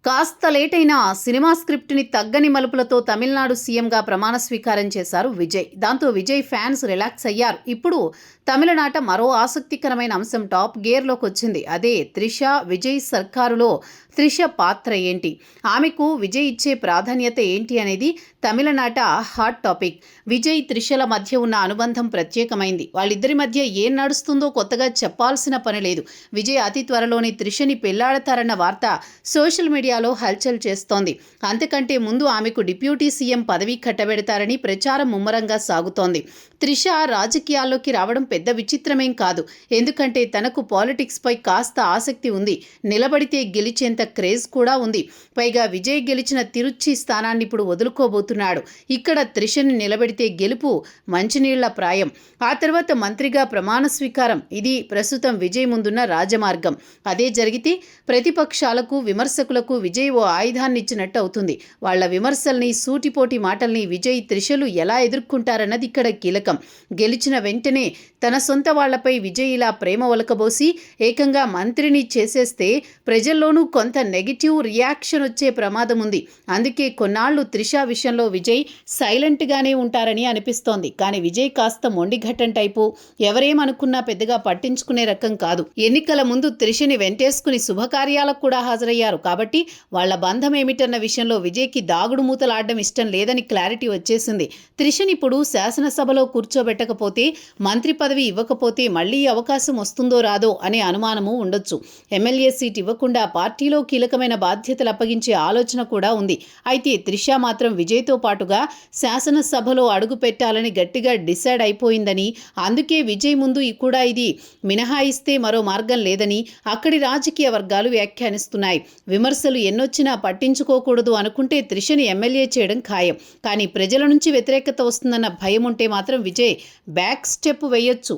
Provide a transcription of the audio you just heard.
కాస్త లేటైన సినిమా స్క్రిప్ట్ని తగ్గని మలుపులతో తమిళనాడు సీఎంగా ప్రమాణ స్వీకారం చేశారు విజయ్. దాంతో విజయ్ ఫ్యాన్స్ రిలాక్స్ అయ్యారు. ఇప్పుడు తమిళనాట మరో ఆసక్తికరమైన అంశం టాప్ గేర్లోకి వచ్చింది. అదే త్రిష విజయ్ సర్కారులో త్రిష పాత్ర ఏంటి, ఆమెకు విజయ్ ఇచ్చే ప్రాధాన్యత ఏంటి అనేది తమిళనాట హాట్ టాపిక్. విజయ్ త్రిషల మధ్య ఉన్న అనుబంధం ప్రత్యేకమైంది. వాళ్ళిద్దరి మధ్య ఏం నడుస్తుందో కొత్తగా చెప్పాల్సిన పని లేదు. విజయ్ అతి త్వరలోని త్రిషని పెళ్లాడతారన్న వార్త సోషల్ మీడియాలో హల్చల్ చేస్తోంది. అంతకంటే ముందు ఆమెకు డిప్యూటీ సీఎం పదవి కట్టబెడతారని ప్రచారం ముమ్మరంగా సాగుతోంది. త్రిష రాజకీయాల్లోకి రావడం పెద్ద విచిత్రమేం కాదు. ఎందుకంటే తనకు పాలిటిక్స్పై కాస్త ఆసక్తి ఉంది. నిలబడితే గెలిచేంత క్రేజ్ కూడా ఉంది. పైగా విజయ్ గెలిచిన తిరుచి స్థానాన్ని ఇప్పుడు వదులుకోబోతున్నాడు. ఇక్కడ త్రిషని నిలబెడితే గెలుపు మంచినీళ్ల ప్రాయం. ఆ తర్వాత మంత్రిగా ప్రమాణ స్వీకారం. ఇది ప్రస్తుతం విజయ్ ముందున్న రాజమార్గం. అదే జరిగితే ప్రతిపక్షాలకు విమర్శకులకు విజయ్ ఓ ఆయుధాన్ని ఇచ్చినట్టు అవుతుంది. వాళ్ల విమర్శల్ని, సూటిపోటి మాటల్ని విజయ్ త్రిషలు ఎలా ఎదుర్కొంటారన్నది ఇక్కడ కీలకం. గెలిచిన వెంటనే తన సొంత వాళ్లపై విజయ్ ఇలా ప్రేమ ఒలకబోసి ఏకంగా మంత్రిని చేసేస్తే ప్రజల్లోనూ కొంత నెగిటివ్ రియాక్షన్ వచ్చే ప్రమాదం ఉంది. అందుకే కొన్నాళ్లు త్రిష విషయంలో విజయ్ సైలెంట్గానే ఉంటారని అనిపిస్తోంది. కానీ విజయ్ కాస్త మొండిఘట్టం టైపు. ఎవరేమనుకున్నా పెద్దగా పట్టించుకునే రకం కాదు. ఎన్నికల ముందు త్రిషని వెంటేసుకుని శుభకార్యాలకు కూడా హాజరయ్యారు. కాబట్టి వాళ్ల బంధం ఏమిటన్న విషయంలో విజయ్కి దాగుడు మూతలాడడం ఇష్టం లేదని క్లారిటీ వచ్చేసింది. త్రిషని ఇప్పుడు శాసనసభలో కూర్చోబెట్టకపోతే, మంత్రి పదవి ఇవ్వకపోతే మళ్లీ అవకాశం వస్తుందో రాదో అనే అనుమానము ఉండొచ్చు. ఎమ్మెల్యే సీట్ ఇవ్వకుండా పార్టీలో కీలకమైన బాధ్యతలు అప్పగించే ఆలోచన కూడా ఉంది. అయితే త్రిష మాత్రం విజయ్తో పాటుగా శాసనసభలో అడుగు పెట్టాలని గట్టిగా డిసైడ్ అయిపోయిందని, అందుకే విజయ్ ముందు కూడా ఇది మినహాయిస్తే మరో మార్గం లేదని అక్కడి రాజకీయ వర్గాలు వ్యాఖ్యానిస్తున్నాయి. విమర్శలు ఎన్నొచ్చినా పట్టించుకోకూడదు అనుకుంటే త్రిషని ఎమ్మెల్యే చేయడం ఖాయం. కానీ ప్రజల నుంచి వ్యతిరేకత వస్తుందన్న భయం ఉంటే మాత్రం విజయ్ బ్యాక్ స్టెప్ వేయొచ్చు.